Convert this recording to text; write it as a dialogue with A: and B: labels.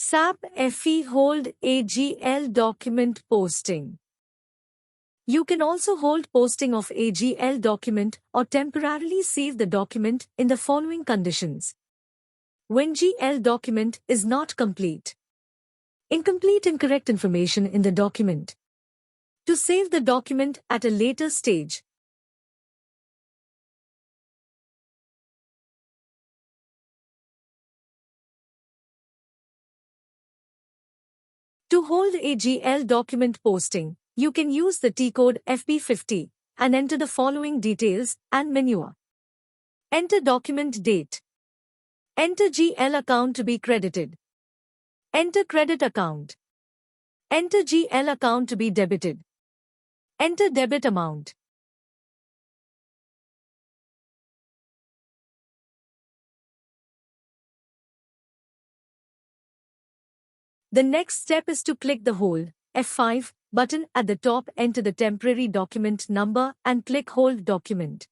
A: SAP FE Hold AGL Document Posting. You can also hold posting of AGL document or temporarily save the document in the following conditions. When GL document is not complete. Incomplete, incorrect information in the document. To save the document at a later stage. To hold AGL document posting, you can use the T-code FB50 and enter the following details and manure. Enter document date. Enter GL account to be credited. Enter credit account. Enter GL account to be debited. Enter debit amount. The next step is to click the Hold F5 button at the top, enter the temporary document number and click Hold Document.